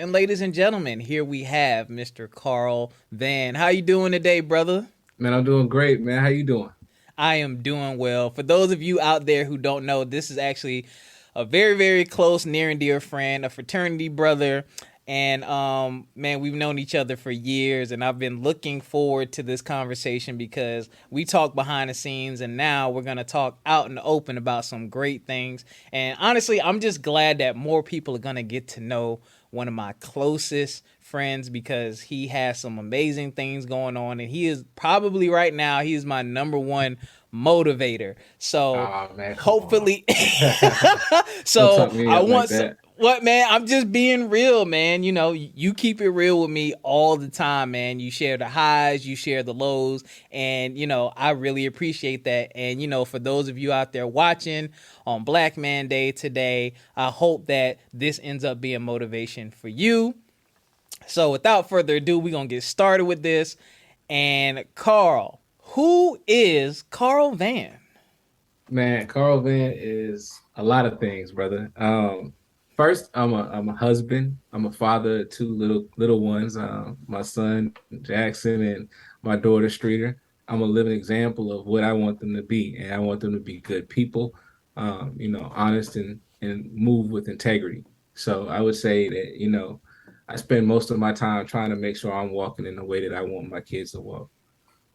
And ladies and gentlemen, here we have Mr. Carl Vann. How you doing today, brother? Man, I'm doing great, man. How you doing? I am doing well. For those of you out there who don't know, this is actually a very, very close, near and dear friend, a fraternity brother. And man, we've known each other for years, and I've been looking forward to this conversation because we talk behind the scenes, and now we're gonna talk out in the open about some great things. And honestly, I'm just glad that more people are gonna get to know one of my closest friends because he has some amazing things going on, and he is probably right now he is my number one motivator. So Oh man, come on. hopefully, Don't so talk me I up like want that. what, man? I'm just being real, man. You know, you keep it real with me all the time, man. You share the highs, you share the lows, and I really appreciate that. And for those of you out there watching on Black Man Day today, I hope that this ends up being motivation for you. So without further ado, we're gonna get started with this. And Carl, who is Carl Vann? Man, Carl Van is a lot of things, brother. First, I'm a husband. I'm a father of two little ones. My son Jackson and my daughter Streeter. I'm a living example of what I want them to be, and I want them to be good people. Honest and move with integrity. So I would say that I spend most of my time trying to make sure I'm walking in the way that I want my kids to walk.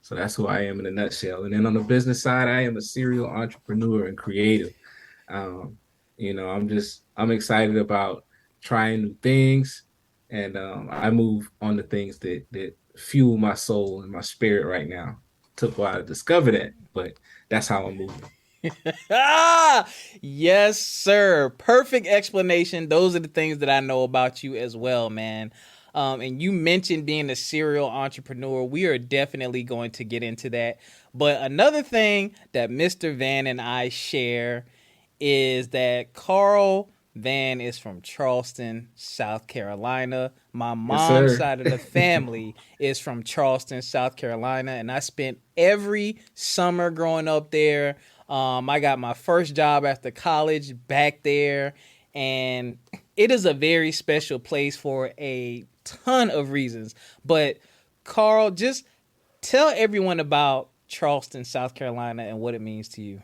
So that's who I am in a nutshell. And then on the business side, I am a serial entrepreneur and creative. Um, I'm excited about trying new things, and I move on the things that fuel my soul and my spirit right now. Took a while to discover that, but that's how I'm moving. Ah, yes, sir. Perfect explanation. Those are the things that I know about you as well, man. And you mentioned being a serial entrepreneur. We are definitely going to get into that. But another thing that Mr. Vann and I share is that Carl Vann is from Charleston, South Carolina. My Yes, mom's sir. side of the family is from Charleston, South Carolina, and I spent every summer growing up there. I got my first job after college back there, and it is a very special place for a ton of reasons. But Carl, just tell everyone about Charleston, South Carolina, and what it means to you.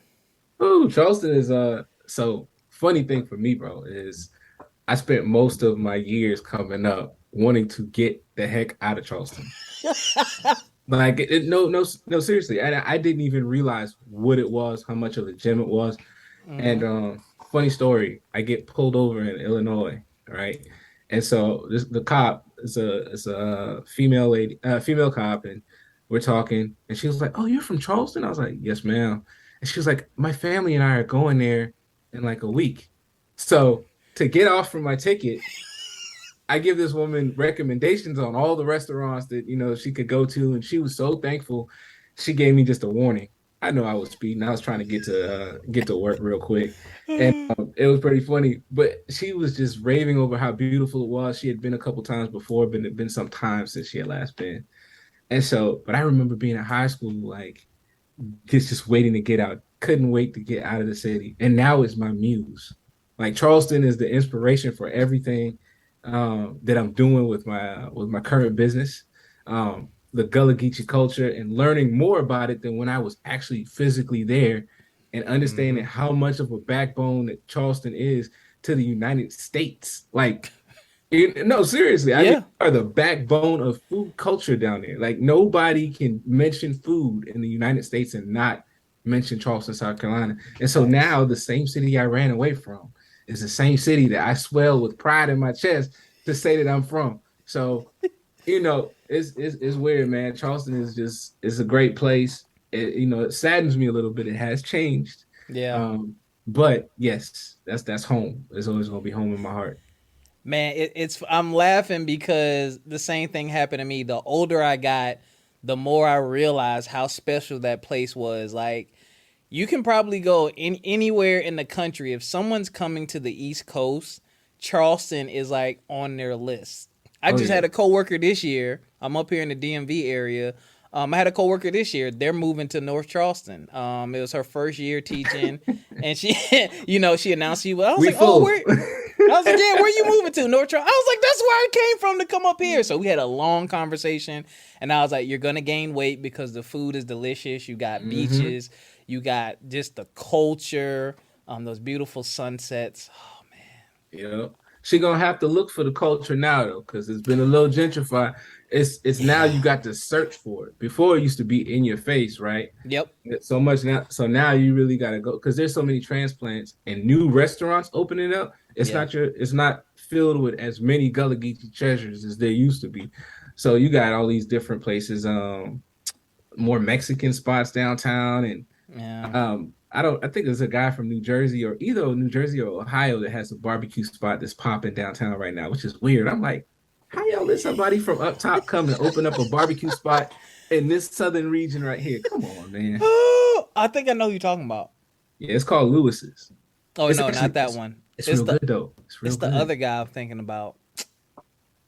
Ooh, Charleston is so funny thing for me, bro, is I spent most of my years coming up wanting to get the heck out of Charleston. Like no, seriously. I didn't even realize what it was, how much of a gem it was. And Mm-hmm. funny story, I get pulled over in Illinois, right? And so the cop is a female lady, female cop, and we're talking, and she was like, "Oh, you're from Charleston?" I was like, "Yes, ma'am." And she was like, "My family and I are going there in like a week." So to get off from my ticket, I give this woman recommendations on all the restaurants that she could go to, and she was so thankful. She gave me just a warning. I know I was speeding. I was trying to get to work real quick, and it was pretty funny. But she was just raving over how beautiful it was. She had been a couple times before, but it had been some time since she had last been. And so, but I remember being in high school, like just waiting to get out. Couldn't wait to get out of the city. And now it's my muse. Like Charleston is the inspiration for everything that I'm doing with my current business. The Gullah Geechee culture and learning more about it than when I was actually physically there and understanding Mm-hmm. how much of a backbone that Charleston is to the United States. No, seriously. I mean, Yeah. are the backbone of food culture down there. Like nobody can mention food in the United States and not mention Charleston, South Carolina. And so Facts. now the same city I ran away from is the same city that I swell with pride in my chest to say that I'm from. So, it's weird, man. Charleston is just it's a great place. It saddens me a little bit. It has changed. Yeah. But yes, that's home. It's always gonna be home in my heart. Man, it's I'm laughing because the same thing happened to me. The older I got, the more I realized how special that place was. Like, you can probably go anywhere in the country. If someone's coming to the East Coast, Charleston is like on their list. I Oh just yeah. had a coworker this year. I'm up here in the DMV area. I had a coworker this year. They're moving to North Charleston. It was her first year teaching, and she, she announced she was. I was We like, oh, full. where? I was like, yeah, where you moving to? North Charleston. I was like, that's where I came from to come up here. So we had a long conversation, and I was like, you're gonna gain weight because the food is delicious. You got Hmm. beaches, you got just the culture, those beautiful sunsets. Oh man. You know, she gonna have to look for the culture now though, because it's been a little gentrified. It's now Yeah. you got to search for it. Before it used to be in your face, right? Yep. So much now. So now you really got to go because there's so many transplants and new restaurants opening up. Yeah. It's not filled with as many Gullah Geechee treasures as there used to be. So you got all these different places, more Mexican spots downtown, and Yeah. I think there's a guy from New Jersey or either New Jersey or Ohio that has a barbecue spot that's popping downtown right now, which is weird. I'm like, how y'all let somebody from up top come and open up a barbecue spot in this southern region right here? Come on, man. Oh, I think I know who you're talking about. Yeah, it's called Lewis's. Oh It's no, not actually that one. it's It's real the good though. It's real it's the good. other guy I'm thinking about.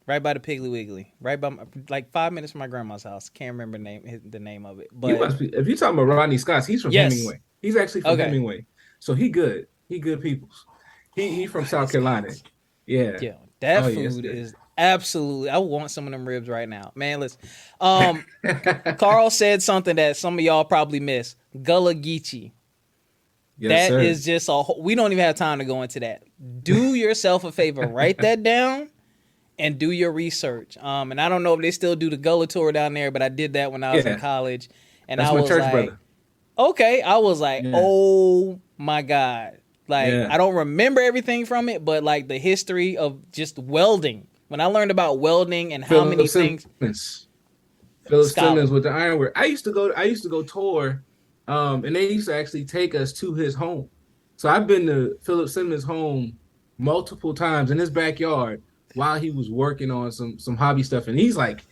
Right by the Piggly Wiggly. Right by like 5 minutes from my grandma's house. Can't remember the name of it. You But must be if you're talking about Rodney Scott, he's from yes. Hemingway. He's actually from Okay. Hemingway. So he good. He good peoples. He from South This Carolina. guy's Yeah. yeah. That Oh yeah, it's food good. is absolutely. I want some of them ribs right now, man. Listen, Carl said something that some of y'all probably missed. Gullah Geechee. Yes, That sir. is just we don't even have time to go into that. Do yourself a favor, write that down and do your research. And I don't know if they still do the Gullah tour down there, but I did that when I was in Yeah. college, and That's I my was church like, brother. okay, I was like, Yeah. oh my god, like Yeah. I don't remember everything from it, but like the history of just welding. When I learned about welding and how Philip many things, Simmons. Philip scholar, Simmons with the ironwork. I used to go tour, and they used to actually take us to his home. So I've been to Philip Simmons' home multiple times in his backyard while he was working on some hobby stuff. And he's like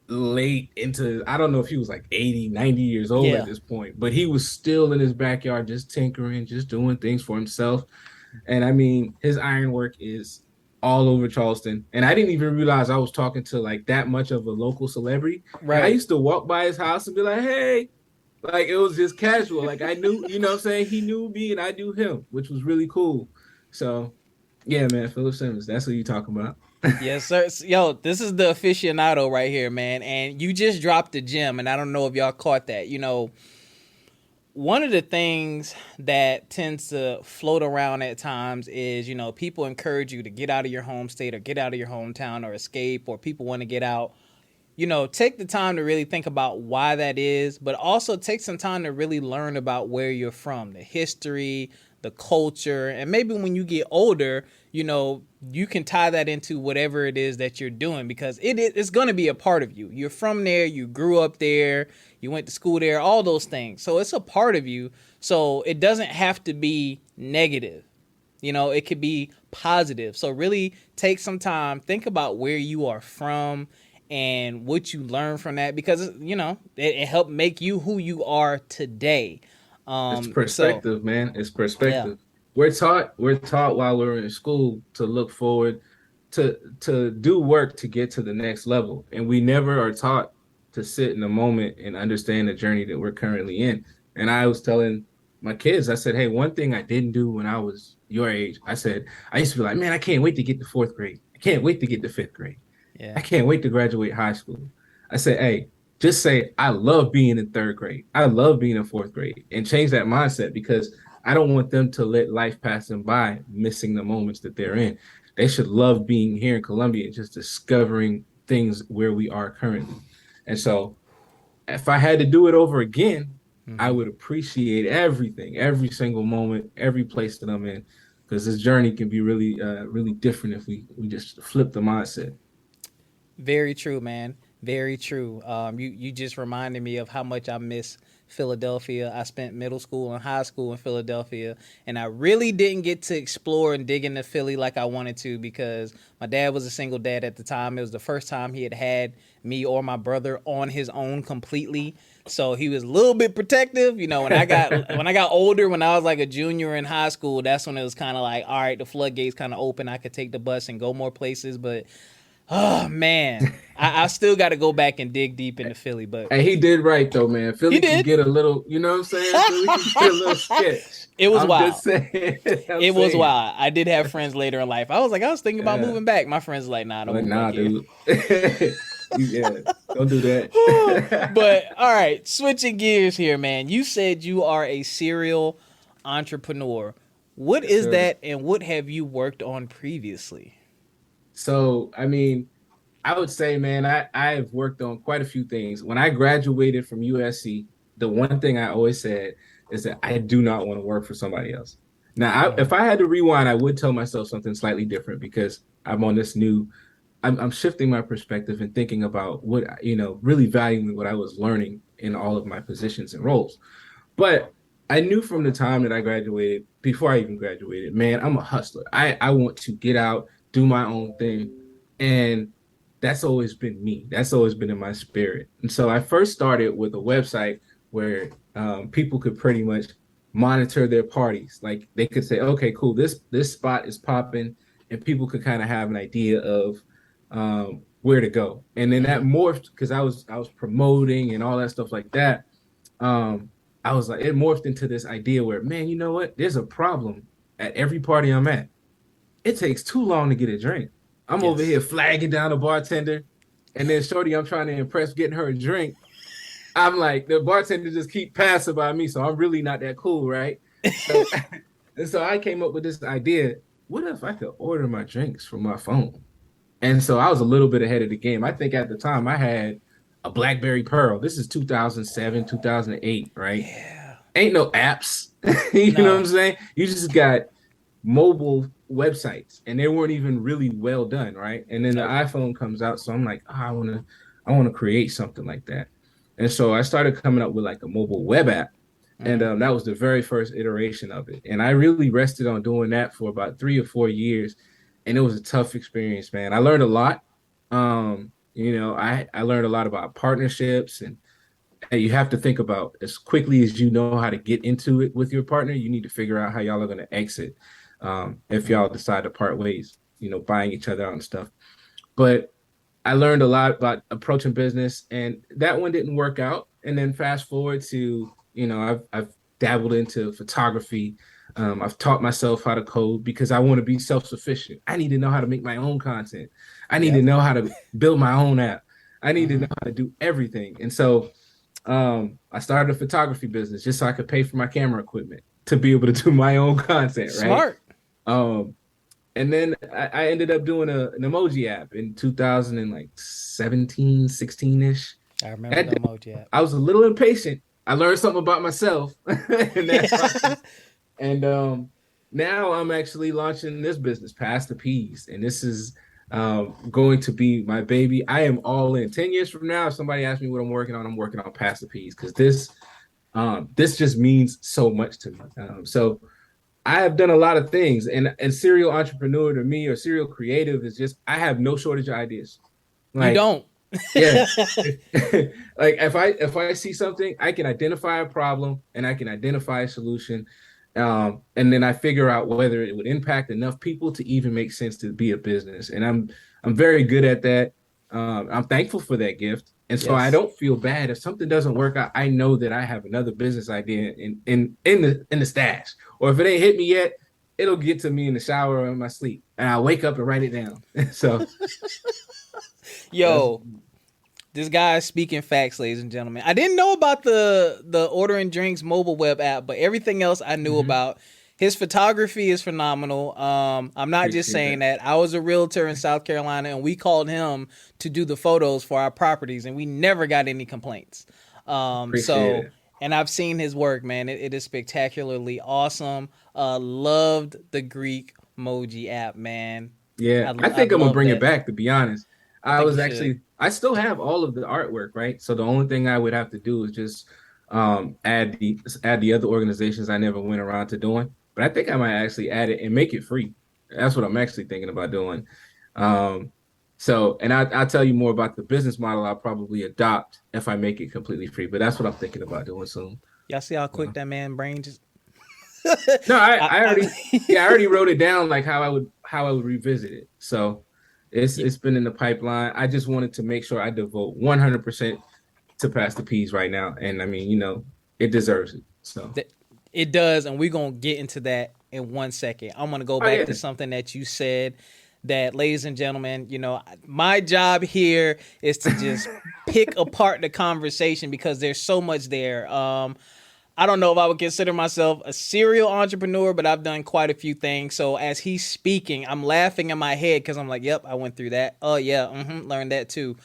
late into I don't know if he was like 80, 90 years old at yeah, this point, but he was still in his backyard just tinkering, just doing things for himself. And I mean, his ironwork is all over Charleston. And I didn't even realize I was talking to like that much of a local celebrity. And I right. used to walk by his house and be like, hey, like it was just casual. Like I knew, you know what I'm saying? He knew me and I knew him, which was really cool. So yeah, man, Philip Simmons, that's what you talking about. Yes, sir. Yo, this is the aficionado right here, man. And you just dropped a gem, and I don't know if y'all caught that. One of the things that tends to float around at times is, people encourage you to get out of your home state or get out of your hometown or escape, or people want to get out. Take the time to really think about why that is, but also take some time to really learn about where you're from, the history, the culture, and maybe when you get older, you can tie that into whatever it is that you're doing because it's going to be a part of you. You're from there, you grew up there, you went to school there, all those things. So it's a part of you. So it doesn't have to be negative. It could be positive. So really take some time, think about where you are from and what you learn from that because it helped make you who you are today. It's So perspective, man. It's yeah, perspective. We're taught while we're in school to look forward to do work to get to the next level. And we never are taught to sit in the moment and understand the journey that we're currently in. And I was telling my kids, I said, hey, one thing I didn't do when I was your age, I said, I used to be like, man, I can't wait to get to fourth grade. I can't wait to get to fifth grade. I yeah. can't wait to graduate high school. I said, hey, just say, I love being in third grade. I love being in fourth grade and change that mindset because I don't want them to let life pass them by, missing the moments that they're in. They should love being here in Columbia and just discovering things where we are currently. And so if I had to do it over again, I Hmm. would appreciate everything, every single moment, every place that I'm in, because this journey can be really, really different if we just flip the mindset. Very true, man. Very true. You just reminded me of how much I miss Philadelphia. I spent middle school and high school in Philadelphia, and I really didn't get to explore and dig into Philly like I wanted to because my dad was a single dad at the time. It was the first time he had had me or my brother on his own completely. So he was a little bit protective, when I got older, when I was like a junior in high school, that's when it was kind of like, all right, the floodgates kind of open. I could take the bus and go more places, but Oh man, I still got to go back and dig deep into Philly, but And he did right though, man. he Philly can did. get a little, you know what I'm saying? Philly can get a little sketch. It was I'm just wild. saying. I'm It was saying. wild. I did have friends later in life. I was like, I was thinking about Yeah. moving back. My friends were like, nah, don't Like, move back nah, here. dude. Yeah, don't do that. But all right, switching gears here, man. You said you are a serial entrepreneur. What Yes, is sir. that, and what have you worked on previously? So, I mean, I would say, man, I've worked on quite a few things. When I graduated from USC, the one thing I always said is that I do not want to work for somebody else. Now, if Mm, I had to rewind, I would tell myself something slightly different because I'm on this new. I'm shifting my perspective and thinking about what really valuing what I was learning in all of my positions and roles. But I knew from the time that I graduated, before I even graduated, man, I'm a hustler. I want to get out, do my own thing. And that's always been me. That's always been in my spirit. And so I first started with a website where people could pretty much monitor their parties. Like they could say, okay, cool, this spot is popping, and people could kind of have an idea of where to go. And then that mm, morphed because I was promoting and all that stuff like that. um, I was like, it morphed into this idea where, man, you know what? There's a problem at every party I'm at. It takes too long to get a drink. I'm over here yes. flagging down a bartender, and then shorty I'm trying to impress getting her a drink. I'm like, the bartender just keep passing by me, so I'm really not that cool, right? So, and so I came up with this idea. What if I could order my drinks from my phone? And so I was a little bit ahead of the game. I think at the time I had a BlackBerry Pearl. This is 2007, 2008, right? Yeah. Ain't no apps. You know what I'm No. saying? You just got mobile websites and they weren't even really well done, right? And then the Nope. iPhone comes out, so I'm like, oh, I want to create something like that. And so I started coming up with like a mobile web app. And Mm, that was the very first iteration of it. And I really rested on doing that for about 3 or 4 years. And it was a tough experience, man. I learned a lot. I learned a lot about partnerships and you have to think about as quickly as you know how to get into it with your partner, you need to figure out how y'all are going to exit if mm, y'all decide to part ways, buying each other out and stuff. But I learned a lot about approaching business, and that one didn't work out. And then fast forward to, I've dabbled into photography. I've taught myself how to code because I want to be self sufficient. I need to know how to make my own content. I need to yep. know how to build my own app. I need to know Mm, how to do everything. And so I started a photography business just so I could pay for my camera equipment to be able to do my own content, right? smart. Um, and then I ended up doing an emoji app in 2017, 16-ish. I remember That the emoji app. I was a little impatient. I learned something about myself, and that's why. Yeah. And now I'm actually launching this business, Past the Peas, and this is going to be my baby. I am all in. 10 years from now, if somebody asks me what I'm working on Past the Peas because this just means so much to me. So I have done a lot of things, and serial entrepreneur to me or serial creative is just I have no shortage of ideas. You Like don't. yeah. Like if I see something, I can identify a problem and I can identify a solution. And then I figure out whether it would impact enough people to even make sense to be a business. And I'm very good at that. I'm thankful for that gift. And so I Yes. don't feel bad if something doesn't work out. I know that I have another business idea in the stash. Or if it ain't hit me yet, it'll get to me in the shower or in my sleep. And I wake up and write it down. So that's Yo, this guy is speaking facts, ladies and gentlemen. I didn't know about the ordering drinks mobile web app, but everything else I knew mhm. about. His photography is phenomenal. I'm not just Appreciate saying that. that. I was a realtor in South Carolina, and we called him to do the photos for our properties, and we never got any complaints. Appreciate So, it. and I've seen his work, man. It is spectacularly awesome. Loved the Greek emoji app, man. Yeah, I I think I'm gonna love bring it that. back, to be honest. I think you I still have all of the artwork, right? So the only thing I would have to do is just add the other organizations I never went around to doing. But I think I might actually add it and make it free. That's what I'm actually thinking about doing. Um, and I'll tell you more about the business model I'll probably adopt if I make it completely free. But that's what I'm thinking about doing soon. Y'all see how Uh, quick that man brain just. No, I, I, I already I, yeah, I already wrote it down like how I would revisit it. So It's been in the pipeline. I just wanted to make sure I devote 100% to Pastor Peas right now, and I mean, it deserves it. So, It does, and we're gonna get into that in 1 second. I'm gonna go oh back yeah, to something that you said. That, ladies and gentlemen, my job here is to just pick apart the conversation because there's so much there. I don't know if I would consider myself a serial entrepreneur, but I've done quite a few things. So as he's speaking, I'm laughing in my head because I'm like, "Yep, I went through that. Oh yeah, learned that too."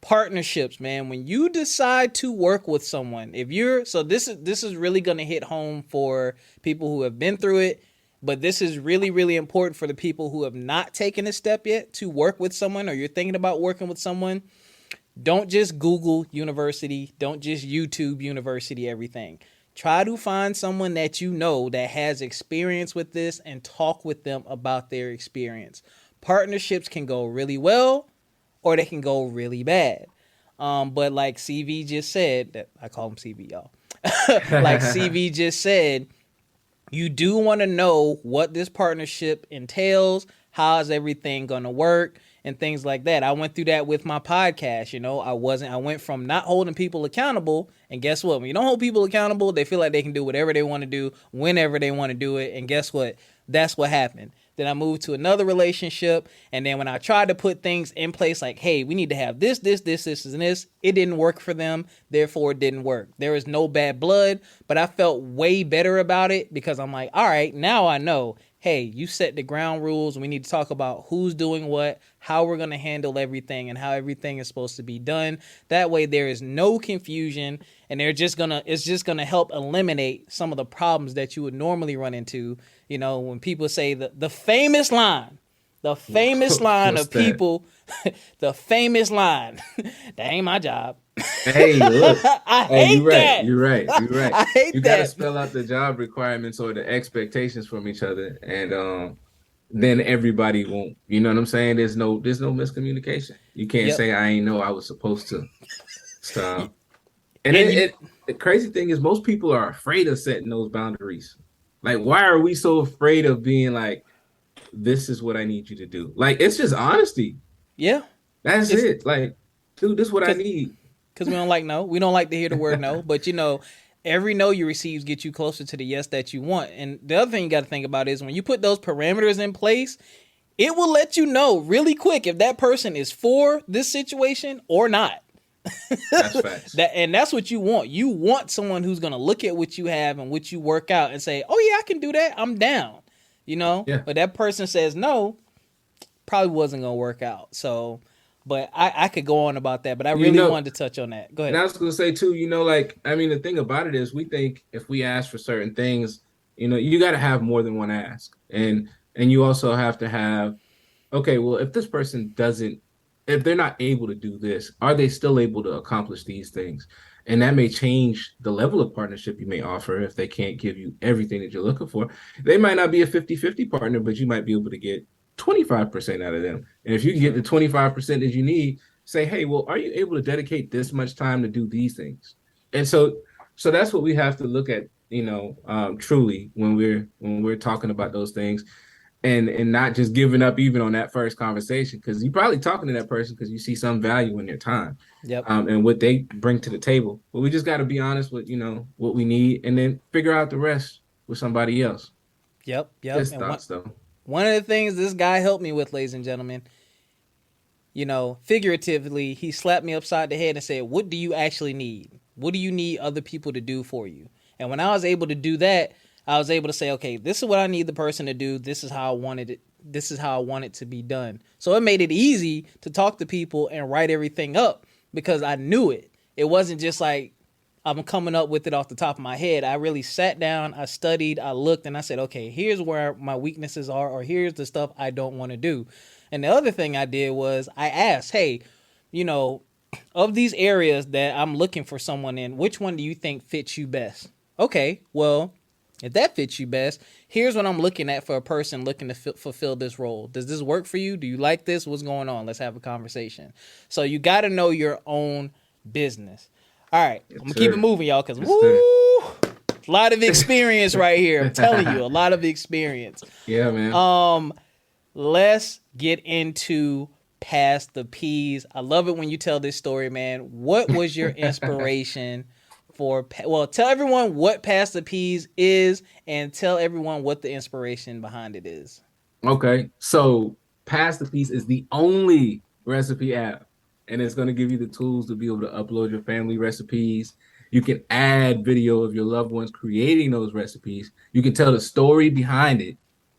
Partnerships, man. When you decide to work with someone, if you're so this is really going to hit home for people who have been through it, but this is really really important for the people who have not taken a step yet to work with someone, or you're thinking about working with someone. Don't just Google university, don't just YouTube university everything. Try to find someone that you know that has experience with this and talk with them about their experience. Partnerships can go really well or they can go really bad. But like CV just said, that I call him CV, y'all. Like CV just said, you do want to know what this partnership entails, how is everything going to work, and things like that. I went through that with my podcast. I went from not holding people accountable, and guess what? When you don't hold people accountable, they feel like they can do whatever they want to do whenever they want to do it, and guess what? That's what happened. Then I moved to another relationship, and then when I tried to put things in place like, hey, we need to have this, and this, it didn't work for them. Therefore, it didn't work. There is no bad blood, but I felt way better about it because I'm like, all right, now I know. Hey, you set the ground rules. We need to talk about who's doing what, how we're going to handle everything, and how everything is supposed to be done. That way, there is no confusion, and it's just gonna help eliminate some of the problems that you would normally run into. When people say the famous line, what's of that? people, the famous line, that ain't my job. Hey, look. I Hey, you're hate right. that. You're right. You're right. I You hate got to that. spell out the job requirements or the expectations from each other, and then everybody won't. You know what I'm saying? There's no miscommunication. You can't Yep. say I ain't know I was supposed to. So, and And the crazy thing is most people are afraid of setting those boundaries. Like, why are we so afraid of being like, this is what I need you to do? Like, it's just honesty. yeah, That's it's it. Like, dude, this is what I because need. we don't like no. We don't like to hear the word no. But every no you receive gets you closer to the yes that you want. And the other thing you got to think about is when you put those parameters in place, it will let you know really quick if that person is for this situation or not. That's facts. That's what you want. You want someone who's gonna look at what you have and what you work out and say, "Oh yeah, I can do that. I'm down." Yeah. But that person says no, probably wasn't gonna work out. So, but I could go on about that, but I You really know, wanted to touch on that. Go and I ahead. was gonna say too, like, I mean, the thing about it is we think if we ask for certain things, you gotta have more than one ask. And you also have to have, okay, well, if this person doesn't, if they're not able to do this, are they still able to accomplish these things? And that may change the level of partnership you may offer if they can't give you everything that you're looking for. They might not be a 50-50 partner, but you might be able to get 25% out of them. And if you can get the True. 25% that you need, say, hey, well, are you able to dedicate this much time to do these things? And so that's what we have to look at, truly when we're talking about those things and not just giving up even on that first conversation because you're probably talking to that person because you see some value in their time Yep. and what they bring to the table. But we just got to be honest with what we need and then figure out the rest with somebody else. Yep. Yep. Just And thoughts though. one of the things this guy helped me with, ladies and gentlemen, figuratively, he slapped me upside the head and said, "What do you actually need? What do you need other people to do for you?" And when I was able to do that, I was able to say, "Okay, this is what I need the person to do. This is how I wanted it. This is how I want it to be done." So it made it easy to talk to people and write everything up because I knew it. It wasn't just like I'm coming up with it off the top of my head. I really sat down, I studied, I looked, and I said, okay, here's where my weaknesses are, or here's the stuff I don't want to do. And the other thing I did was I asked, hey, you know, of these areas that I'm looking for someone in, which one do you think fits you best? Okay, well, if that fits you best, here's what I'm looking at for a person looking to fulfill this role. Does this work for you? Do you like this? What's going on? Let's have a conversation. So you got to know your own business. All right, Yes, I'm gonna keep it sir. moving, y'all, because Yes, sir. woo, a lot of experience right here. I'm telling you, a lot of experience. Yeah, man. Um, let's get into Past the Peas. I love it when you tell this story, man. What was your inspiration for? Well, tell everyone what Past the Peas is, and tell everyone what the inspiration behind it is. Okay, so Pass the Piece is the only recipe app, and it's going to give you the tools to be able to upload your family recipes. You can add video of your loved ones creating those recipes. You can tell the story behind it,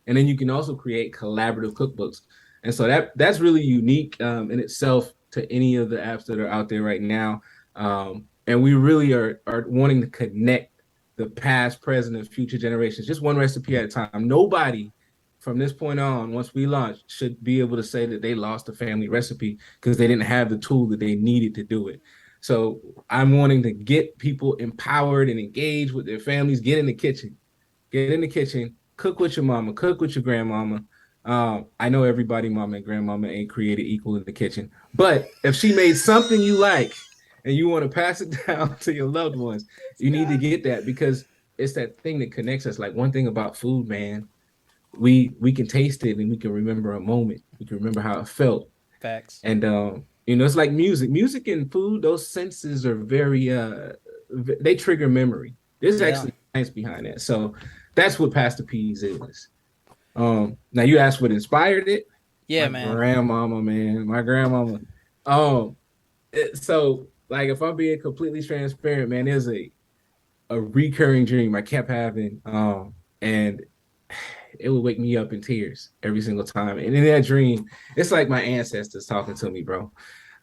and then you can also create collaborative cookbooks. And so that's really unique in itself to any of the apps that are out there right now. And we really are wanting to connect the past, present, and future generations, just one recipe at a time. Nobody from this point on, once we launch, should be able to say that they lost a family recipe because they didn't have the tool that they needed to do it. So I'm wanting to get people empowered and engaged with their families. Get in the kitchen, cook with your mama, cook with your grandmama. I know everybody, mama and grandmama, ain't created equal in the kitchen, but if she made something you like and you want to pass it down to your loved ones, you need to get that because it's that thing that connects us. Like one thing about food, man, we can taste it and we can remember a moment. We can remember how it felt. Facts. And it's like music and food. Those senses are very they trigger memory. There's Yeah. actually science behind that. So that's what Pastor Peas is. Now you asked what inspired it. Yeah, My man. grandmama, man, my grandmama. Um, so like if I'm being completely transparent, man, there's a recurring dream I kept having. And it would wake me up in tears every single time. And in that dream, it's like my ancestors talking to me, bro.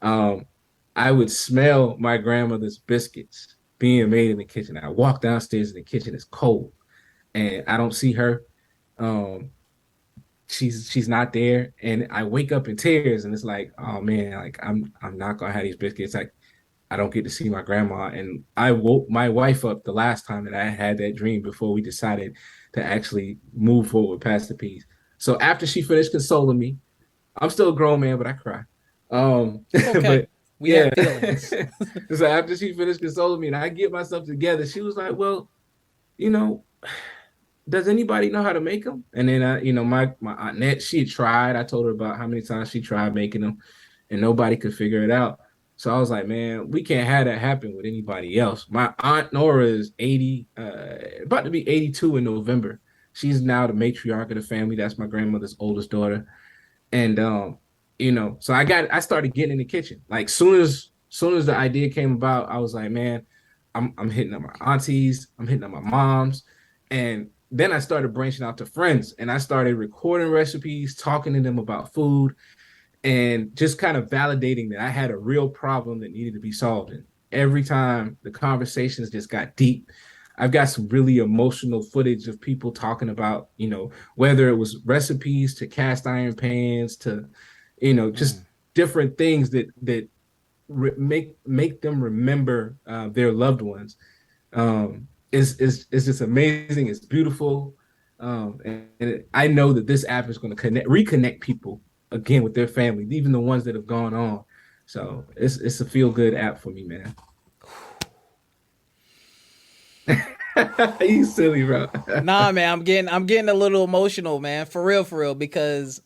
Um, I would smell my grandmother's biscuits being made in the kitchen. I walk downstairs in the kitchen, it's cold, and I don't see her. Um, she's not there, and I wake up in tears, and it's like, oh man, like I'm not gonna have these biscuits. Like I don't get to see my grandma. And I woke my wife up the last time that I had that dream before we decided to actually move forward past the Peas. So after she finished consoling me, I'm still a grown man, but I cry. It's okay. But We have yeah. feelings. So after she finished consoling me and I get myself together, she was like, well, you know, does anybody know how to make them? And then my aunt Net, she had tried. I told her about how many times she tried making them, and nobody could figure it out. So I was like, man, we can't have that happen with anybody else. My aunt Nora is 80, about to be 82 in November. She's now the matriarch of the family. That's my grandmother's oldest daughter. And so I started getting in the kitchen. Like soon as the idea came about, I was like, man, I'm hitting up my aunties, I'm hitting up my moms. And then I started branching out to friends and I started recording recipes, talking to them about food, and just kind of validating that I had a real problem that needed to be solved. And every time the conversations just got deep, I've got some really emotional footage of people talking about, whether it was recipes to cast iron pans to, just Mm. different things that make them remember their loved ones. Is just amazing. It's beautiful. I know that this app is going to reconnect people again with their family, even the ones that have gone on. So it's a feel good app for me, man. You silly, bro. Nah, man, I'm getting a little emotional, man. For real, because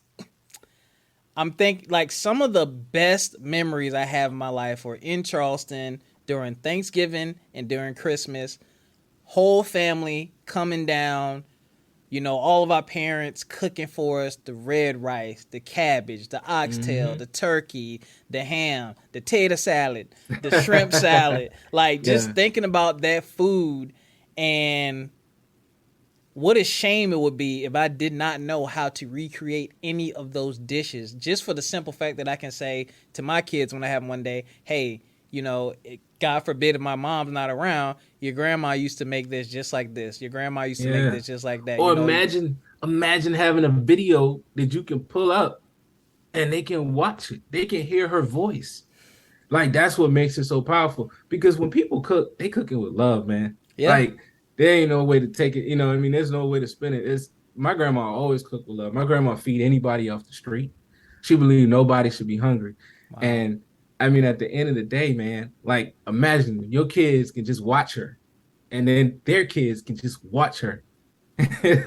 I'm think like some of the best memories I have in my life were in Charleston during Thanksgiving and during Christmas. Whole family coming down, all of our parents cooking for us the red rice, the cabbage, the oxtail, Hmm. the turkey, the ham, the tater salad, the shrimp salad. Like just Yeah, thinking about that food and what a shame it would be if I did not know how to recreate any of those dishes just for the simple fact that I can say to my kids when I have them one day, hey, God forbid if my mom's not around, your grandma used to make this just like this. Your grandma used to make yeah. this just like that. Or imagine having a video that you can pull up and they can watch it. They can hear her voice. Like that's what makes it so powerful. Because when people cook, they cook it with love, man. Yeah. Like there ain't no way to take it. I mean, there's no way to spin it. It's my grandma always cooked with love. My grandma feed anybody off the street. She believed nobody should be hungry. Wow. And I mean, at the end of the day, man, like imagine your kids can just watch her, and then their kids can just watch her and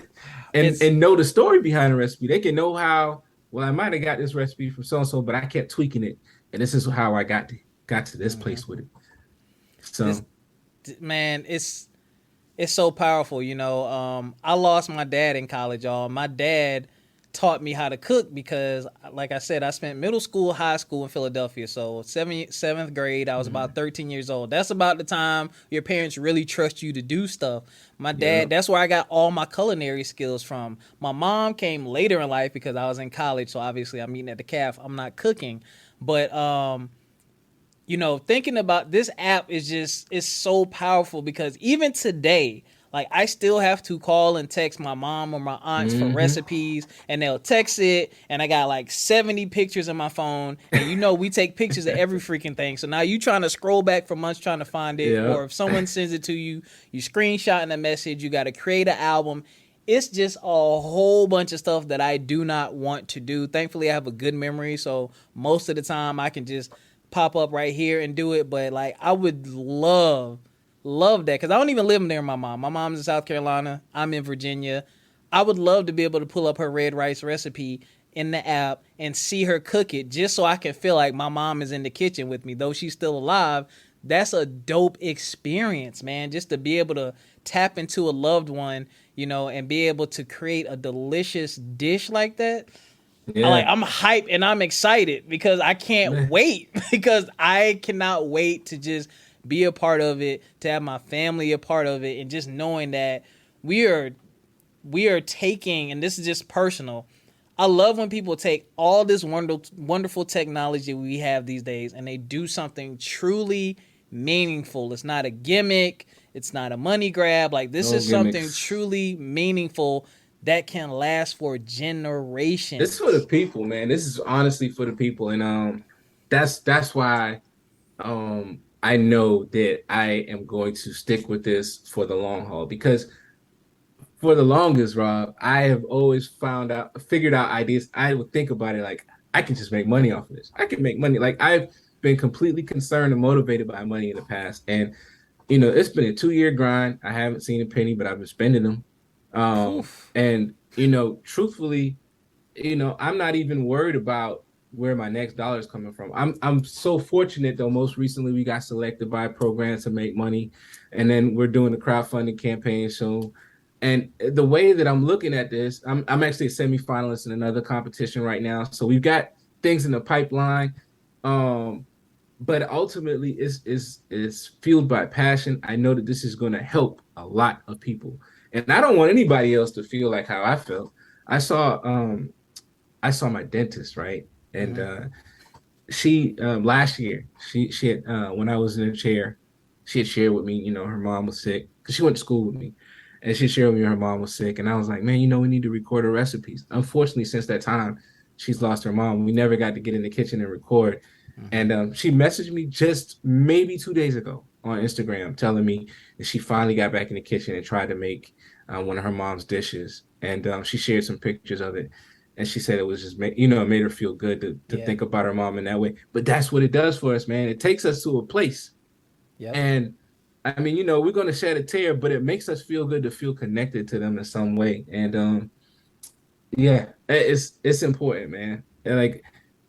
It's know the story behind the recipe. They can know how. well, I might have got this recipe from so and so, but I kept tweaking it, and this is how I got to this Hmm. place with it. This So, man, it's so powerful. I lost my dad in college. Y'all, my dad taught me how to cook because, like I said, I spent middle school, high school in Philadelphia. So seventh grade, I was about mhm. 13 years old. That's about the time your parents really trust you to do stuff. My Yeah. dad, that's where I got all my culinary skills from. My mom came later in life because I was in college. So obviously, I'm eating at the calf. I'm not cooking, but thinking about this app is just it's so powerful because even today, like I still have to call and text my mom or my aunts for Hmm. recipes and they'll text it and I got like 70 pictures in my phone and we take pictures of every freaking thing. So now you trying to scroll back for months trying to find it Yeah. or if someone sends it to you, you screenshot in a message, you got to create an album. It's just a whole bunch of stuff that I do not want to do. Thankfully, I have a good memory, so most of the time I can just pop up right here and do it. But like, I would love that because I don't even live near my mom. My mom's in South Carolina. I'm in Virginia. I would love to be able to pull up her red rice recipe in the app and see her cook it just so I can feel like my mom is in the kitchen with me, though she's still alive. That's a dope experience, man. Just to be able to tap into a loved one, and be able to create a delicious dish like that. Yeah. I'm hyped and I'm excited because I can't wait because I cannot wait to just be a part of it, to have my family a part of it, and just knowing that we are we are taking, and this is just personal. I love when people take all this wonderful technology we have these days and they do something truly meaningful. It's not a gimmick. It's not a money grab. Like this No is something gimmicks. truly meaningful that can last for This is for generations. the people, man. This is honestly for the people, and that's why I know that I am going to stick with this for the long haul because for the longest, Rob, I have always figured out ideas. I would think about it like I can just make money off of this. I can make money. Like I've been completely concerned and motivated by money in the past, and it's been a 2 year grind. I haven't seen a penny, but I've been spending them. Poof. And truthfully, I'm not even worried about where my next dollar is coming from. I'm so fortunate though. Most recently, we got selected by a program to make money, and then we're doing the crowdfunding campaign soon. And the way that I'm looking at this, I'm actually a semifinalist in another competition right now. So we've got things in the pipeline. Um, but ultimately it's fueled by passion. I know that this is going to help a lot of people, and I don't want anybody else to feel like how I felt. I saw I saw my dentist, right? And Mm-hmm. she last year she had when I was in a chair, she had shared with me, her mom was sick because she went to school with me, and she shared with me her mom was sick, and I was like, man, we need to record her recipes. Unfortunately, since that time, she's lost her mom. We never got to get in the kitchen and record, Mm-hmm. and she messaged me just maybe 2 days ago on Instagram telling me that she finally got back in the kitchen and tried to make one of her mom's dishes, and she shared some pictures of it, and she said it was just it made her feel good to Yeah. think about her mom in that way. But that's what it does for us, man. It takes us to a place, Yep. and I mean, we're going to shed a tear, but it makes us feel good to feel connected to them in some way. And yeah, it's important, man. And like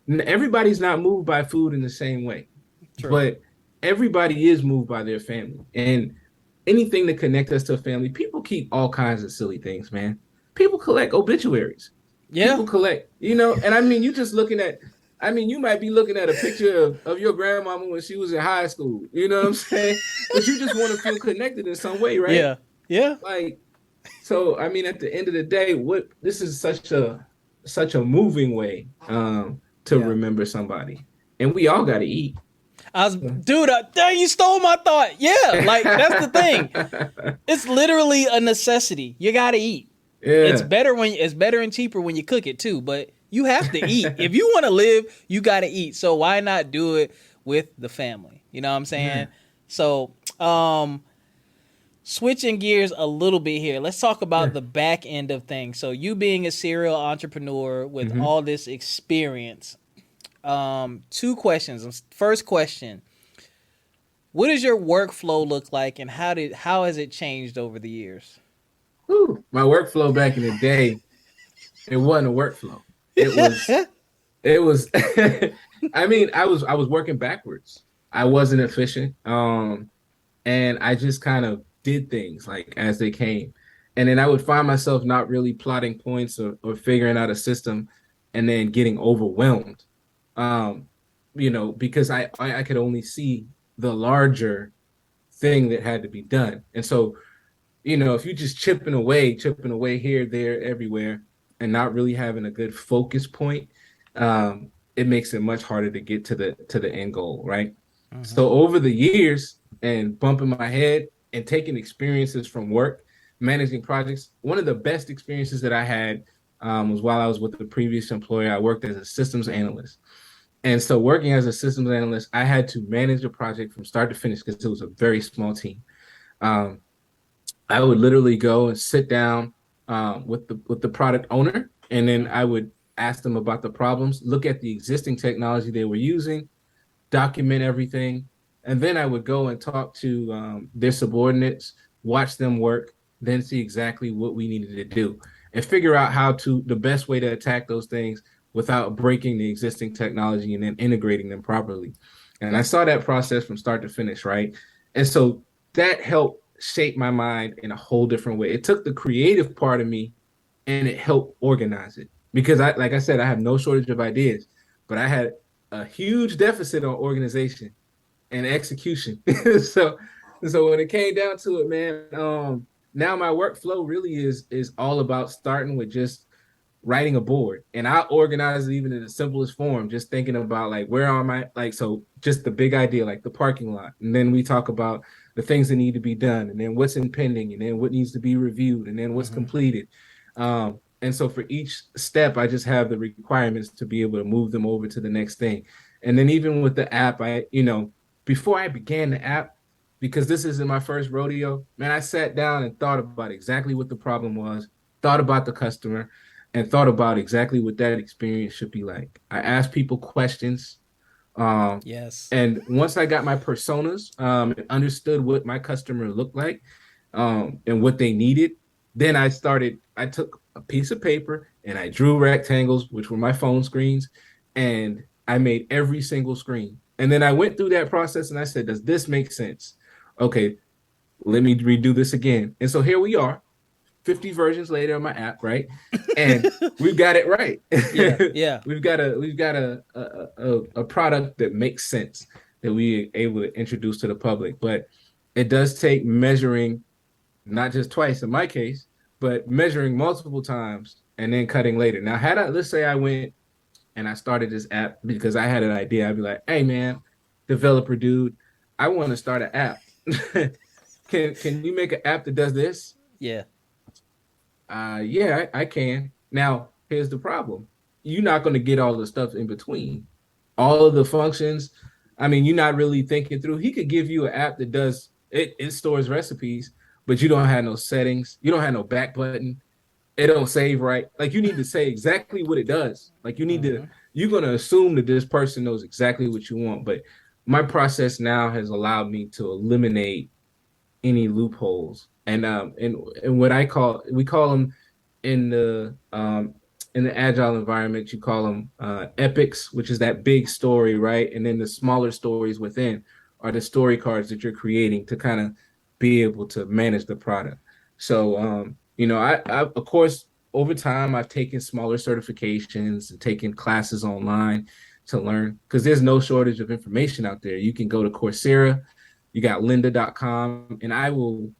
everybody's not moved by food in the same way, True. but everybody is moved by their family. And anything to connect us to a family, people keep all kinds of silly things, man. People collect obituaries. Yeah. People collect, and I mean, you just looking at, I mean, you might be looking at a picture of your grandmama when she was in high school, you know what I'm saying? But you just want to feel connected in some way, right? Yeah. Yeah. Like, so I mean, at the end of the day, what this is such a moving way to Yeah. remember somebody. And we all gotta eat. Dude, dang, you stole my thought. Yeah, like that's the thing. It's literally a necessity. You gotta eat. Yeah. It's better and cheaper when you cook it too, but you have to eat. If you want to live, you gotta eat. So why not do it with the family? You know what I'm saying? Yeah. So, switching gears a little bit here. Let's talk about Yeah. the back end of things. So you being a serial entrepreneur with Hmm. all this experience, two questions. First question: what does your workflow look like, and how has it changed over the years? My workflow back in the day, it wasn't a workflow. it was it was I mean, I was working backwards. I wasn't efficient. And I just kind of did things like as they came. And then I would find myself not really plotting points or figuring out a system and then getting overwhelmed. Um, because I could only see the larger thing that had to be done. And so if you just chipping away here, there, everywhere, and not really having a good focus point, it makes it much harder to get to the end goal, right? Mm-hmm. So over the years and bumping my head and taking experiences from work, managing projects, one of the best experiences that I had was while I was with the previous employer. I worked as a systems analyst. And so working as a systems analyst, I had to manage a project from start to finish because it was a very small team. Um, I would literally go and sit down with the product owner, and then I would ask them about the problems, look at the existing technology they were using, document everything, and then I would go and talk to their subordinates, watch them work, then see exactly what we needed to do, and figure out how to the best way to attack those things without breaking the existing technology and then integrating them properly. And I saw that process from start to finish, right? And so that helped shape my mind in a whole different way. It took the creative part of me and it helped organize it because like I said, I have no shortage of ideas, but I had a huge deficit on organization and execution. so so when it came down to it, man, now my workflow really is all about starting with just writing a board, and I organize it even in the simplest form, just thinking about like where are my like so just the big idea, like the parking lot, and then we talk about the things that need to be done, and then what's impending, and then what needs to be reviewed, and then what's Mm-hmm. completed. And so for each step, I just have the requirements to be able to move them over to the next thing. And then even with the app, before I began the app, because this isn't my first rodeo, man, I sat down and thought about exactly what the problem was, thought about the customer, and thought about exactly what that experience should be like. I asked people questions. Um, Yes. and once I got my personas, and understood what my customer looked like, and what they needed, then I took a piece of paper and I drew rectangles, which were my phone screens, and I made every single screen. And then I went through that process and I said, does this make sense? Okay, let me redo this again. And so here we are, 50 versions later on my app, right? And we've got it right. Yeah. Yeah. we've got a product that makes sense that we are able to introduce to the public. But it does take measuring, not just twice in my case, but measuring multiple times and then cutting later. Now, let's say I went and I started this app because I had an idea. I'd be like, hey man, developer dude, I want to start an app. Can you make an app that does this? Yeah. Yeah, I can. Now, here's the problem. You're not going to get all the stuff in between. All of the functions, I mean, you're not really thinking through. He could give you an app that does it stores recipes, but you don't have no settings. You don't have no back button. It don't save right. Like you need to say exactly what it does. Like Mm-hmm. you're gonna assume that this person knows exactly what you want. But my process now has allowed me to eliminate any loopholes. And what we call them in the agile environment, you call them epics, which is that big story, right? And then the smaller stories within are the story cards that you're creating to kind of be able to manage the product. So I of course over time I've taken smaller certifications and taken classes online to learn because there's no shortage of information out there. You can go to Coursera, you got lynda.com, and I will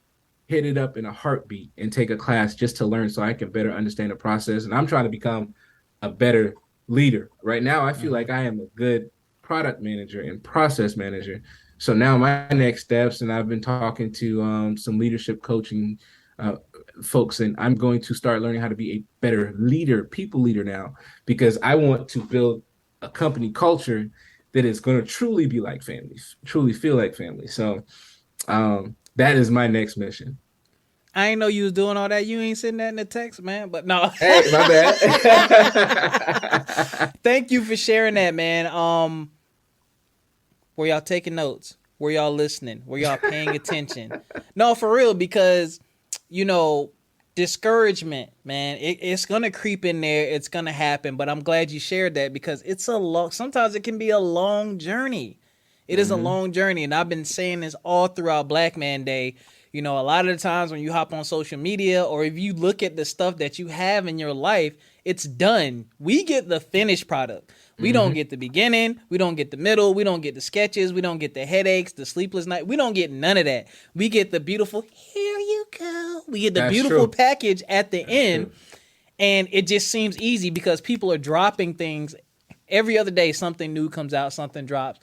hit it up in a heartbeat and take a class just to learn so I can better understand the process. And I'm trying to become a better leader. Right now, I feel Mm-hmm. like I am a good product manager and process manager. So now my next steps, and I've been talking to some leadership coaching uh, folks, and I'm going to start learning how to be a better leader, people leader now, because I want to build a company culture that is going to truly be like family, truly feel like family. So that is my next mission. I ain't know you was doing all that. You ain't sending that in the text, man. But no. Hey, my bad. Thank you for sharing that, man. Were y'all taking notes? Were y'all listening? Were y'all paying attention? No, for real, because you know Discouragement, man. It's gonna creep in there. It's gonna happen. But I'm glad you shared that because it's a long. Sometimes it can be a long journey. It is a Mm-hmm. long journey, and I've been saying this all throughout Black Man Day. You know, a lot of the times when you hop on social media or if you look at the stuff that you have in your life, it's done. We get the finished product. We don't Mm-hmm. get the beginning. We don't get the middle. We don't get the sketches. We don't get the headaches, the sleepless night. We don't get none of that. We get the beautiful, here you go. We get the That's beautiful true. package at the That's end. true. And it just seems easy because people are dropping things every other day. Something new comes out, something drops.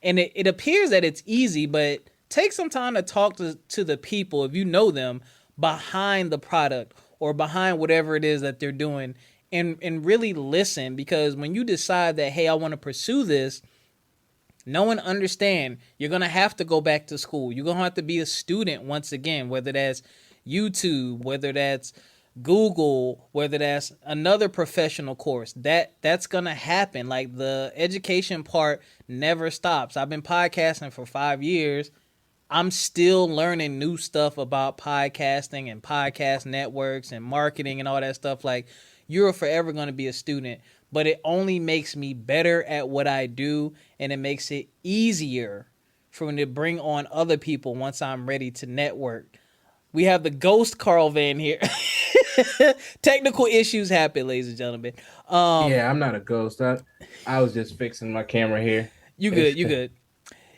And it appears that it's easy, but take some time to talk to the people, if you know them, behind the product or behind whatever it is that they're doing and really listen because when you decide that, hey, I want to pursue this, no one understand. You're gonna have to go back to school. You're gonna have to be a student once again, whether that's YouTube, whether that's Google, whether that's another professional course. That's gonna happen. Like the education part never stops. I've been podcasting for 5 years. I'm still learning new stuff about podcasting and podcast networks and marketing and all that stuff. Like, you're forever going to be a student, but it only makes me better at what I do and it makes it easier for me to bring on other people once I'm ready to network. We have the ghost Carl Van here. Technical issues happen, ladies and gentlemen. Yeah, I'm not a ghost. I was just fixing my camera here. You good, It's you good.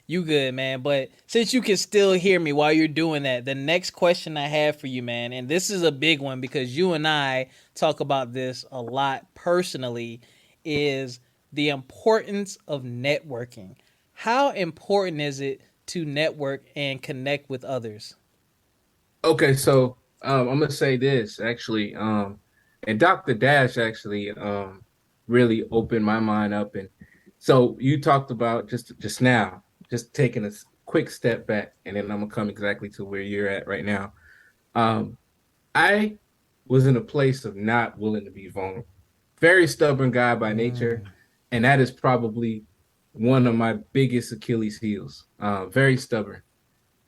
You good, man. But since you can still hear me while you're doing that, the next question I have for you, man, and this is a big one because you and I talk about this a lot personally, is the importance of networking. How important is it to network and connect with others? okay. So I'm gonna say this actually. And Dr. Dash actually really opened my mind up. And so you talked about just now, just taking a quick step back, and then I'm gonna come exactly to where you're at right now. Um, I was in a place of not willing to be vulnerable. Very stubborn guy by nature, Mm, and that is probably one of my biggest Achilles heels. Very stubborn.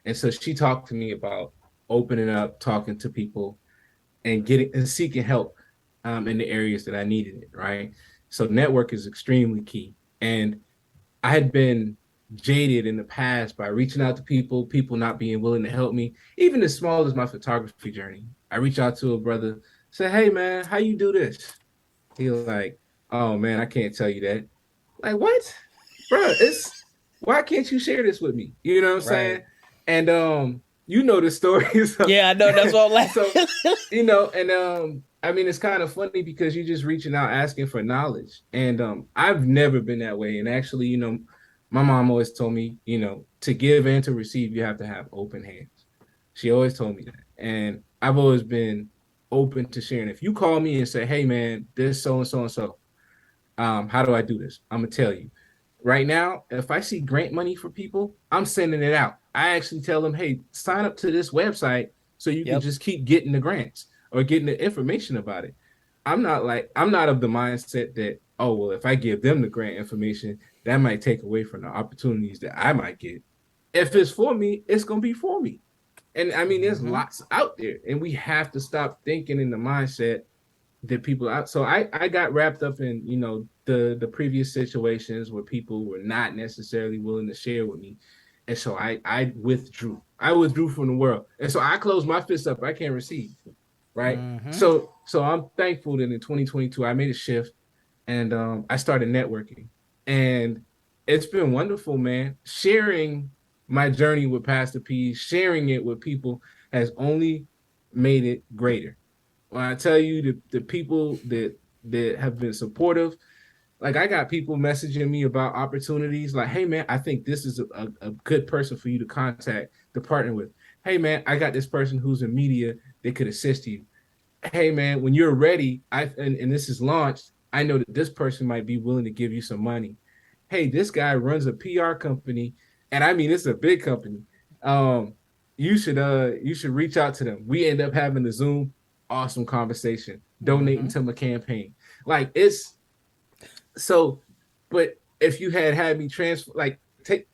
And so she talked to me about opening up, talking to people, and getting and seeking help in the areas that I needed it. Right. So network is extremely key. And I had been jaded in the past by reaching out to people, people not being willing to help me, even as small as my photography journey. I reach out to a brother, say, "Hey man, how you do this?" He like, "Oh man, I can't tell you that." Like, what? Bro, it's why can't you share this with me? You know what I'm right. saying? And you know the story. So, Yeah, I know. That's what I'm so laughing. and I mean it's kind of funny because you're just reaching out asking for knowledge. And I've never been that way. And actually, my mom always told me, to give and to receive, you have to have open hands. She always told me that. And I've always been open to sharing. If you call me and say, "Hey man, this so and so and so, how do I do this?" I'm gonna tell you. Right now, if I see grant money for people, I'm sending it out. I actually tell them, "Hey, sign up to this website so you can Yep. just keep getting the grants or getting the information about it." I'm not of the mindset that, oh well, if I give them the grant information, that might take away from the opportunities that I might get. If it's for me, it's gonna be for me. And I mean, there's Hmm. lots out there, and we have to stop thinking in the mindset that people out. So I got wrapped up in the previous situations where people were not necessarily willing to share with me, and so I withdrew. I withdrew from the world, and so I closed my fists up. I can't receive, right? Hmm. So I'm thankful that in 2022 I made a shift and I started networking, and it's been wonderful, man. Sharing my journey with Pastor P, sharing it with people has only made it greater. When I tell you the people that have been supportive, like I got people messaging me about opportunities, like, "Hey man, I think this is a good person for you to contact to partner with. Hey man, I got this person who's in media that could assist you. Hey man, when you're ready, and this is launched, I know that this person might be willing to give you some money. Hey, this guy runs a PR company, and I mean it's a big company. Um, you should reach out to them." We end up having a Zoom, awesome conversation, donating Hmm. to my campaign. Like it's so, but if you had me transfer, like take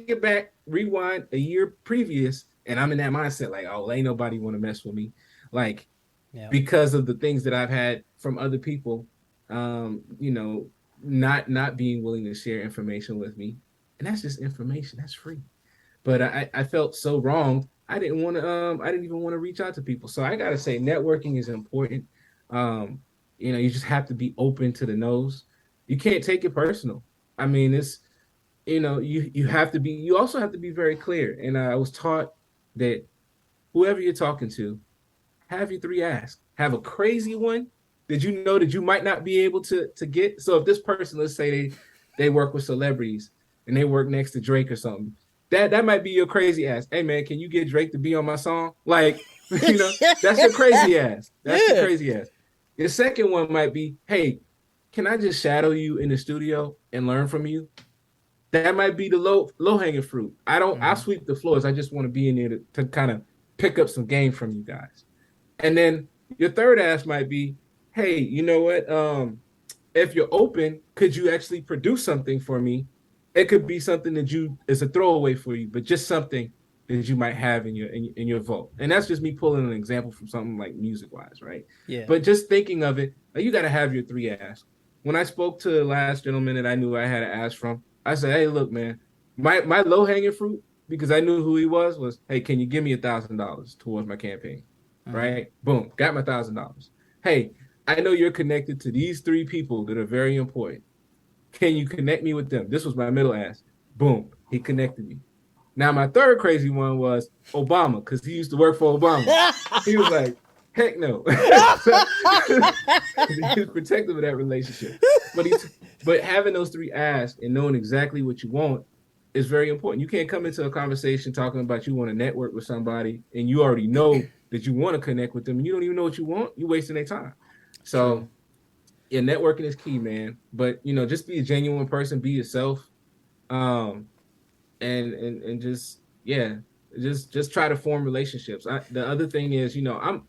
it back, rewind a year previous, and I'm in that mindset, like, oh, ain't nobody want to mess with me. Like Yeah. because of the things that I've had from other people, you know, not being willing to share information with me. And that's just information. That's free. But I felt so wrong. I didn't even want to reach out to people. So I gotta say networking is important. Um, you just have to be open to the no's. You can't take it personal. I mean, it's you have to be you also have to be very clear. And I was taught that whoever you're talking to, have your three asks. Have a crazy one that you know that you might not be able to get. So if this person, let's say they work with celebrities and they work next to Drake or something, that might be your crazy ass. Hey man, can you get Drake to be on my song? Like, that's your crazy ass. That's your Yeah. crazy ass. The second one might be, hey, can I just shadow you in the studio and learn from you? That might be the low hanging fruit. I Mm-hmm. sweep the floors. I just want to be in there to kind of pick up some game from you guys. And then your third ask might be, hey, you know what? If you're open, could you actually produce something for me? It could be something that you is a throwaway for you, but just something that you might have in your vault. And that's just me pulling an example from something like music wise, right? Yeah. But just thinking of it, like you got to have your three asks. When I spoke to the last gentleman that I knew I had to ask from, I said, hey, look, man, my low hanging fruit because I knew who he was, hey, can you give me $1,000 towards my campaign? Mm-hmm. Right? Boom, got my $1,000. Hey, I know you're connected to these three people that are very important. Can you connect me with them? This was my middle ask. Boom, he connected me. Now my third crazy one was Obama because he used to work for Obama. He was like, heck no. So, he was protective of that relationship. But but having those three asks and knowing exactly what you want is very important. You can't come into a conversation talking about you want to network with somebody and you already know that you want to connect with them and you don't even know what you want. You're wasting their time. True. So yeah, networking is key, man. But just be a genuine person, be yourself. Um, and just yeah, just try to form relationships. The other thing is, I'm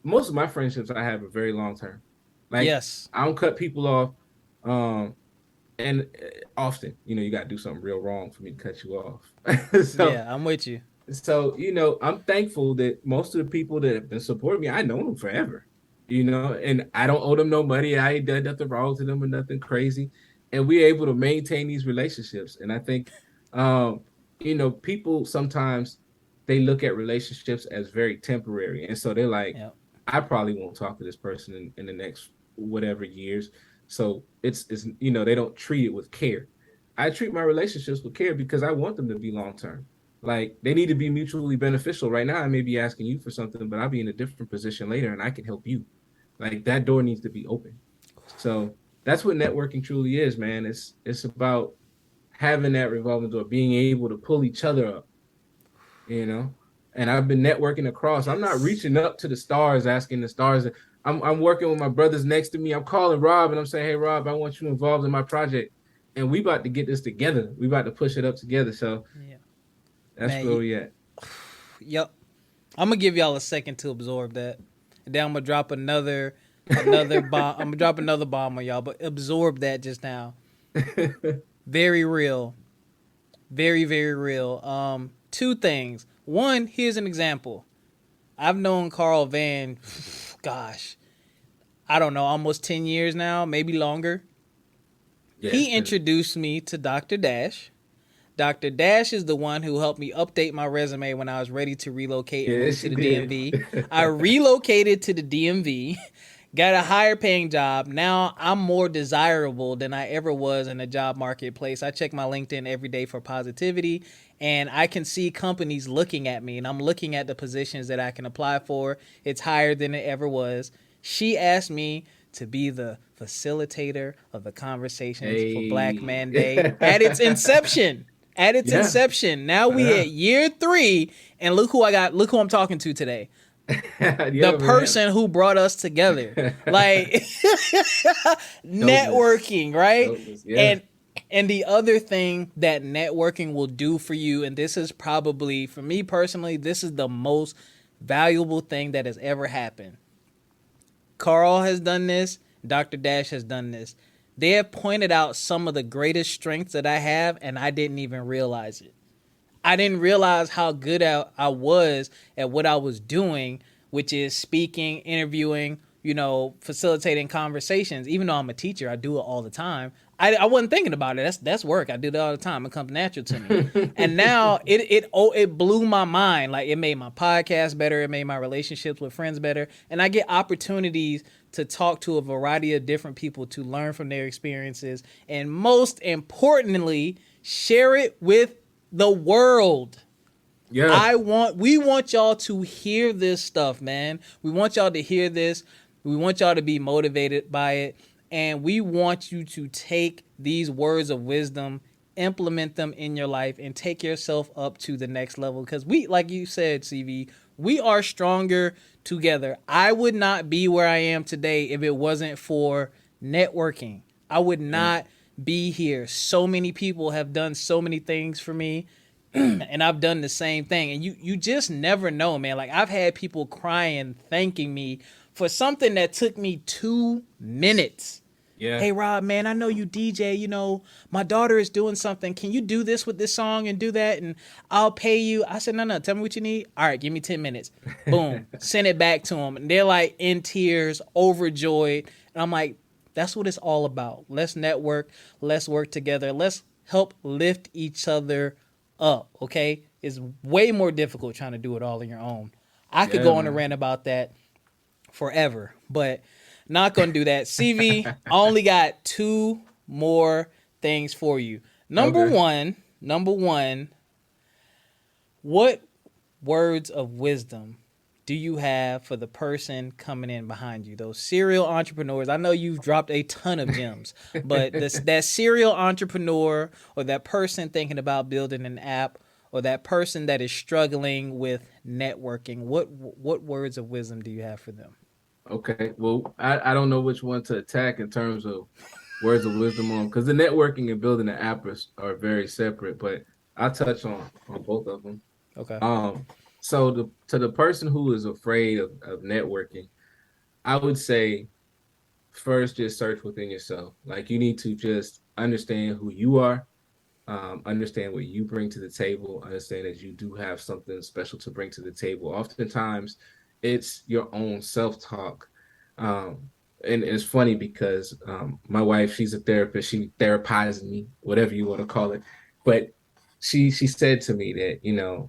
most of my friendships I have are very long term. Like Yes. I don't cut people off. Um, and often, you got to do something real wrong for me to cut you off. so Yeah, I'm with you. I'm thankful that most of the people that have been supporting me, I know them forever, and I don't owe them no money. I ain't done nothing wrong to them or nothing crazy. And we're able to maintain these relationships. And I think, um, people sometimes they look at relationships as very temporary. And so they're like, Yeah. I probably won't talk to this person in the next whatever years. So it's they don't treat it with care. I treat my relationships with care because I want them to be long term. Like they need to be mutually beneficial. Right now, I may be asking you for something, but I'll be in a different position later, and I can help you. Like that door needs to be open. So that's what networking truly is, man. It's about having that revolving door, being able to pull each other up, you know. And I've been networking across. I'm not Yes. reaching up to the stars, asking the stars. I'm working with my brothers next to me. I'm calling Rob and I'm saying, hey Rob, I want you involved in my project, and we about to get this together. We about to push it up together. So Yeah. that's Man, where we at. yep. I'm gonna give y'all a second to absorb that. And then I'm gonna drop another bomb. I'm gonna drop another bomb on y'all, but absorb that just now. Very real. Very, very real. Two things. One, here's an example. I've known Carl Vann, gosh, I don't know, almost 10 years now, maybe longer. Yeah, it's He been introduced me to Dr. Dash. Dr. Dash is the one who helped me update my resume when I was ready to relocate and yeah, move to she the did. DMV. I relocated to the DMV, got a higher paying job. Now I'm more desirable than I ever was in the job marketplace. I check my LinkedIn every day for positivity, and I can see companies looking at me, and I'm looking at the positions that I can apply for. It's higher than it ever was. She asked me to be the facilitator of the conversations for Black Hey. Man Day at its inception. At its Yeah. inception. Now we at year 3, and look who I got. Look who I'm talking to today. The Yeah, man. person who brought us together. Like Dopeness. networking, right? Dopeness. Yeah. And the other thing that networking will do for you, and this is probably for me personally, this is the most valuable thing that has ever happened. Carl has done this. Dr. Dash has done this. They have pointed out some of the greatest strengths that I have, and I didn't even realize it. I didn't realize how good I was at what I was doing which is speaking, interviewing, facilitating conversations. Even though I'm a teacher, I do it all the time. I wasn't thinking about it. That's work. I do that all the time. It comes natural to me. And now it blew my mind. Like, it made my podcast better. It made my relationships with friends better. And I get opportunities to talk to a variety of different people to learn from their experiences. And most importantly, share it with the world. Yeah, We want y'all to hear this stuff, man. We want y'all to hear this. We want y'all to be motivated by it. And we want you to take these words of wisdom, implement them in your life, and take yourself up to the next level. Because like you said, CV, we are stronger together. I would not be where I am today if it wasn't for networking. I would yeah, not be here. So many people have done so many things for me, and I've done the same thing. And you just never know, man. Like, I've had people crying, thanking me for something that took me 2 minutes. yeah. Hey Rob, man, I know you DJ. My daughter is doing something. Can you do this with this song and do that? And I'll pay you. I said, no. Tell me what you need. All right, give me 10 minutes. Boom, send it back to them, and they're like in tears, overjoyed. And I'm like, that's what it's all about. Let's network. Let's work together. Let's help lift each other up. Okay, it's way more difficult trying to do it all on your own. I could Yeah, go on a man. rant about that forever, but not gonna do that. CV, I only got two more things for you. Okay. Number one, what words of wisdom do you have for the person coming in behind you? Those serial entrepreneurs. I know you've dropped a ton of gems, but that serial entrepreneur, or that person thinking about building an app, or that person that is struggling with networking, what words of wisdom do you have for them? Okay. Well, I don't know which one to attack in terms of words of wisdom on, because the networking and building the app are very separate, but I'll touch on both of them. Okay. Um, so to the person who is afraid of networking, I would say first just search within yourself. Like, you need to just understand who you are, understand what you bring to the table, understand that you do have something special to bring to the table. Oftentimes, it's your own self talk. Um, and it's funny because my wife, she's a therapist, she therapizes me, whatever you want to call it. But she said to me that,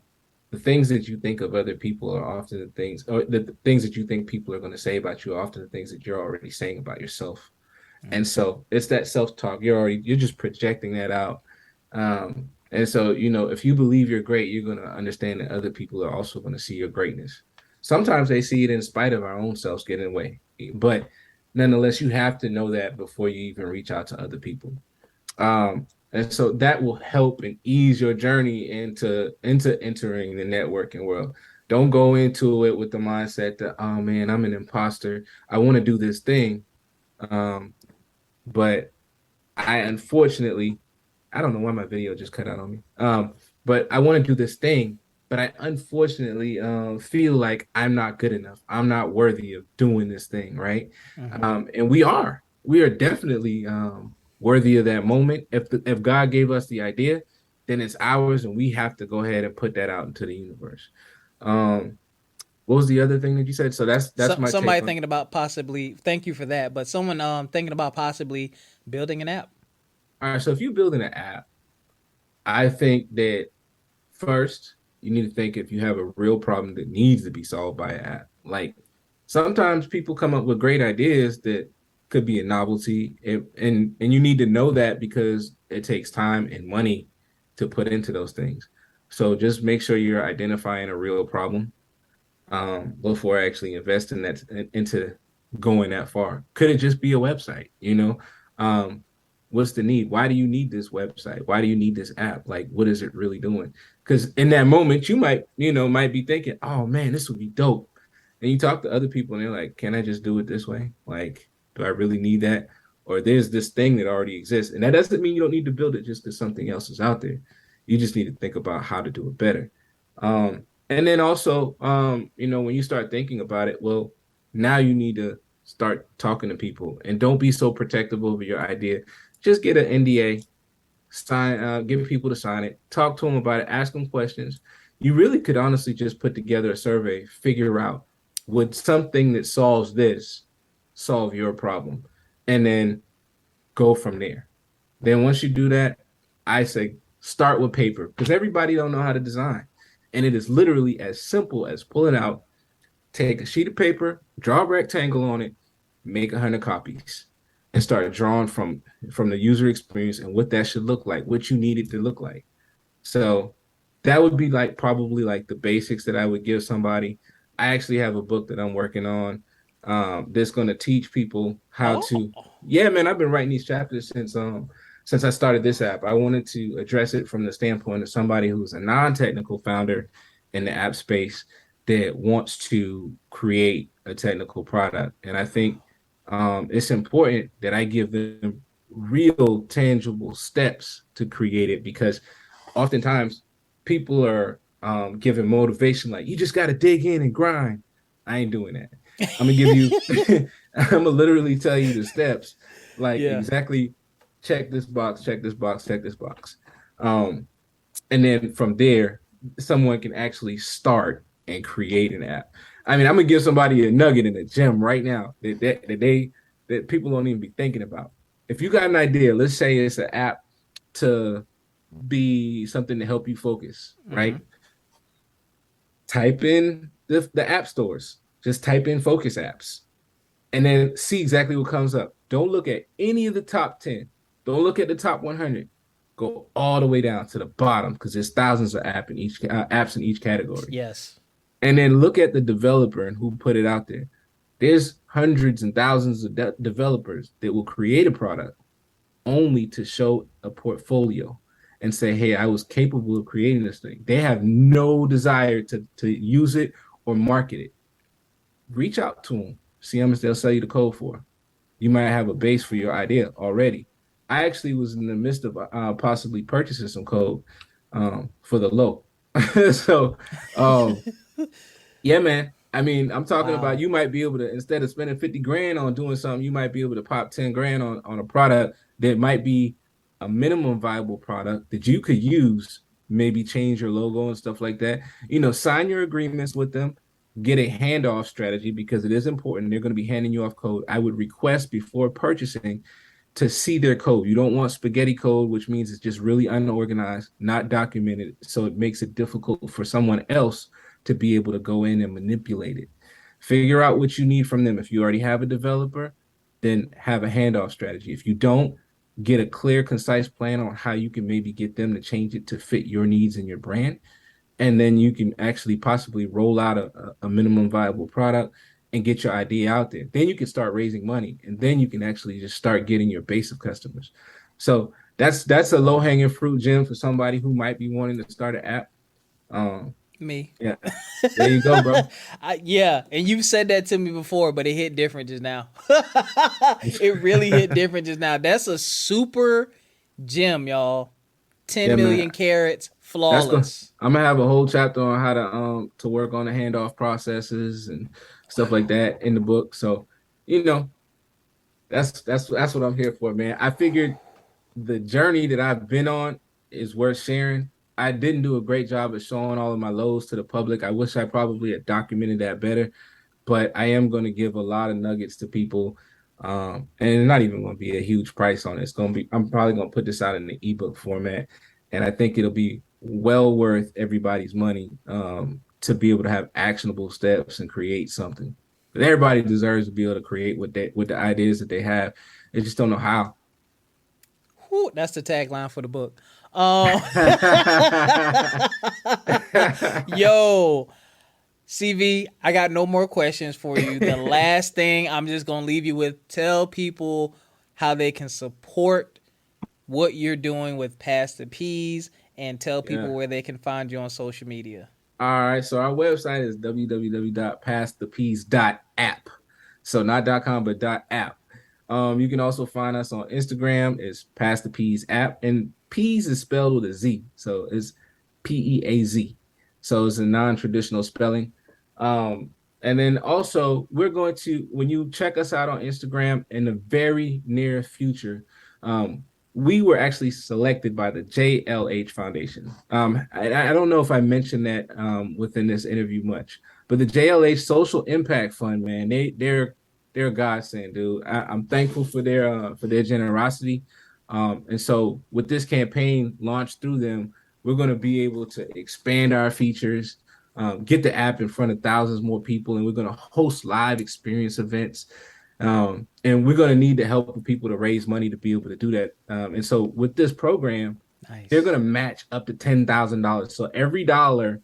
the things that you think of other people are often the things, or the things that you think people are going to say about you are often the things that you're already saying about yourself. And Mm-hmm. so it's that self-talk. You're just projecting that out. And so, if you believe you're great, you're going to understand that other people are also going to see your greatness. Sometimes they see it in spite of our own selves getting in the way. But nonetheless, you have to know that before you even reach out to other people. And so that will help and ease your journey into entering the networking world. Don't go into it with the mindset that, oh man, I'm an imposter. I want to do this thing. Um, but I unfortunately, I don't know why my video just cut out on me. But I want to do this thing, but I unfortunately feel like I'm not good enough. I'm not worthy of doing this thing, right? Mm-hmm. And we are definitely worthy of that moment. If God gave us the idea, then it's ours, and we have to go ahead and put that out into the universe. Um, what was the other thing that you said? So that's my take Somebody on. thinking about possibly, thank you for that, but someone thinking about possibly building an app. All right, so if you're building an app, I think that first, you need to think if you have a real problem that needs to be solved by an app. Like, sometimes people come up with great ideas that could be a novelty, and you need to know that because it takes time and money to put into those things. So just make sure you're identifying a real problem before actually investing that into going that far. Could it just be a website? Um, what's the need? Why do you need this website? Why do you need this app? Like, what is it really doing? Because in that moment, you might be thinking, oh man, this would be dope. And you talk to other people, and they're like, can I just do it this way? Like, do I really need that? Or there's this thing that already exists, and that doesn't mean you don't need to build it just because something else is out there. You just need to think about how to do it better. And then also, when you start thinking about it, well, now you need to start talking to people, and don't be so protective over your idea. Just get an NDA, get people to sign it, talk to them about it, ask them questions. You really could honestly just put together a survey, figure out would something that solves this solve your problem? And then go from there. Then once you do that, I say start with paper because everybody don't know how to design. And it is literally as simple as pulling out, take a sheet of paper, draw a rectangle on it, make 100 copies, and start drawing from the user experience and what that should look like, what you need it to look like. So that would be like probably like the basics that I would give somebody. I actually have a book that I'm working on that's going to teach people how Oh, to. Yeah, man, I've been writing these chapters since I started this app. I wanted to address it from the standpoint of somebody who's a non-technical founder in the app space that wants to create a technical product. And I think it's important that I give them real tangible steps to create it because oftentimes people are giving motivation like you just got to dig in and grind. I ain't doing that. I'm gonna give you I'm gonna literally tell you the steps like yeah. exactly check this box, check this box, check this box. um and then from there someone can actually start and create an app. I mean, I'm gonna give somebody a nugget in the gym right now that people don't even be thinking about. If you got an idea, let's say it's an app to be something to help you focus, Mm-hmm. right? Type in the app stores. Just type in focus apps and then see exactly what comes up. Don't look at any of the top 10. Don't look at the top 100. Go all the way down to the bottom because there's thousands of apps in each category. Yes. And then look at the developer and who put it out there. There's hundreds and thousands of developers that will create a product only to show a portfolio and say, hey, I was capable of creating this thing. They have no desire to use it or market it. Reach out to them, see how much they'll sell you the code for. You might have a base for your idea already. I actually was in the midst of possibly purchasing some code for the low. so, um, yeah, man. I mean, I'm talking about Wow. you might be able to, instead of spending 50 grand on doing something, you might be able to pop 10 grand on a product that might be a minimum viable product that you could use, maybe change your logo and stuff like that. Sign your agreements with them, get a handoff strategy because it is important. They're going to be handing you off code. I would request before purchasing to see their code. You don't want spaghetti code, which means it's just really unorganized, not documented. So it makes it difficult for someone else to be able to go in and manipulate it. Figure out what you need from them. If you already have a developer, then have a handoff strategy. If you don't, get a clear, concise plan on how you can maybe get them to change it to fit your needs and your brand. And then you can actually possibly roll out a minimum viable product and get your idea out there. Then you can start raising money, and then you can actually just start getting your base of customers. So that's a low hanging fruit, Jim, for somebody who might be wanting to start an app. Um, Me. yeah, there you go, bro. Yeah, and you've said that to me before, but it hit different just now. It really hit different just now. That's a super gem, y'all. 10 Yeah, million man. carats, That's good. flawless. I'm gonna have a whole chapter on how to work on the handoff processes and stuff like that in the book. So, you know, that's what I'm here for, man. I figured the journey that I've been on is worth sharing. I didn't do a great job of showing all of my lows to the public. I wish I probably had documented that better, but I am going to give a lot of nuggets to people. And it's not even going to be a huge price on it. It's going to be, I'm probably going to put this out in the ebook format. And I think it'll be well worth everybody's money to be able to have actionable steps and create something. But everybody deserves to be able to create with the ideas that they have. They just don't know how. Whew, that's the tagline for the book. Um, yo, CV, I got no more questions for you. The last thing I'm just gonna leave you with: tell people how they can support what you're doing with Pass the Peas, and tell people Yeah. where they can find you on social media. All right. So our website is www.passthepeas.app. So not .com, but .app. You can also find us on Instagram. It's Pass the Peas app, and Peas is spelled with a Z, so it's Peaz. So it's a non-traditional spelling. Um, and then also we're going to when you check us out on Instagram in the very near future, um, we were actually selected by the JLH Foundation. I don't know if I mentioned that within this interview much, But the JLH Social Impact Fund, man, they're a godsend, dude. I'm thankful for their generosity. And so with this campaign launched through them, we're going to be able to expand our features, get the app in front of thousands more people, and we're going to host live experience events. And we're going to need the help of people to raise money to be able to do that. And so with this program, they're Nice. going to match up to $10,000. So every dollar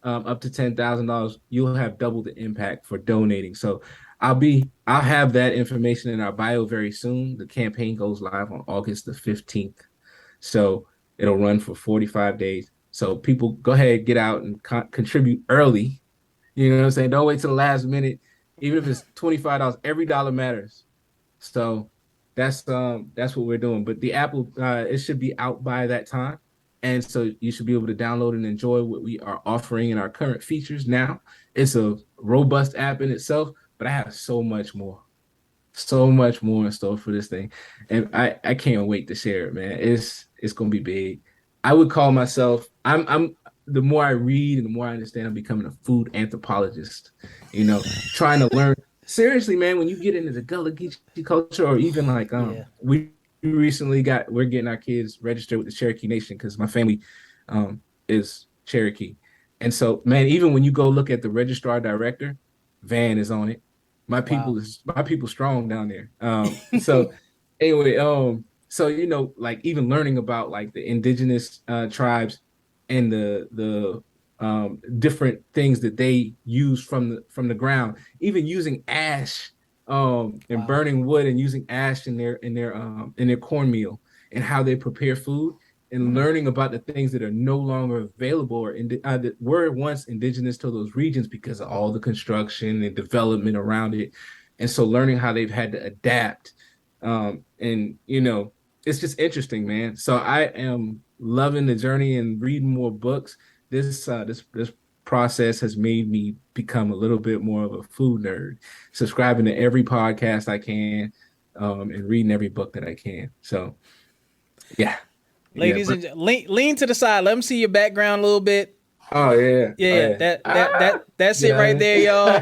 up to $10,000, you'll have double the impact for donating. So I'll have that information in our bio very soon. The campaign goes live on August the 15th. So it'll run for 45 days. So people go ahead, get out and contribute early. You know what I'm saying? Don't wait till the last minute. Even if it's $25, every dollar matters. So that's what we're doing. But the Apple it should be out by that time. And so you should be able to download and enjoy what we are offering in our current features now. It's a robust app in itself, but I have so much more in store for this thing. And I can't wait to share it, man. It's gonna be big. I would call myself I'm the more I read and the more I understand, I'm becoming a food anthropologist, trying to learn. Seriously, man, when you get into the Gullah Geechee culture, or even like Yeah. we're getting our kids registered with the Cherokee Nation because my family is Cherokee. And so, man, even when you go look at the registrar director, Vann is on it. Wow. My people strong down there. So anyway, so like even learning about like the indigenous tribes and the different things that they use from the ground, even using ash and Wow. burning wood and using ash in their cornmeal and how they prepare food and learning about the things that are no longer available or that were once indigenous to those regions because of all the construction and development around it. And so learning how they've had to adapt. And, it's just interesting, man. So I am loving the journey and reading more books. This process has made me become a little bit more of a food nerd, subscribing to every podcast I can, and reading every book that I can. So yeah, yeah. Ladies But and lean to the side. Let me see your background a little bit. oh yeah, Yeah, oh yeah. yeah. That's Get it out right of there, y'all.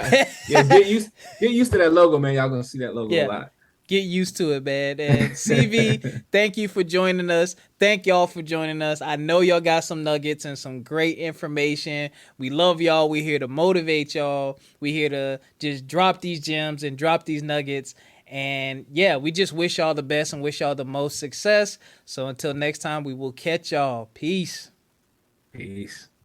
here. Yeah, get used to that logo, man. Y'all gonna see that logo a Yeah. lot. Get used to it, man. And CV, thank you for joining us. Thank y'all for joining us. I know y'all got some nuggets and some great information. We love y'all. We're here to motivate y'all. We're here to just drop these gems and drop these nuggets. And yeah, we just wish y'all the best and wish y'all the most success. So until next time, we will catch y'all. Peace. Peace.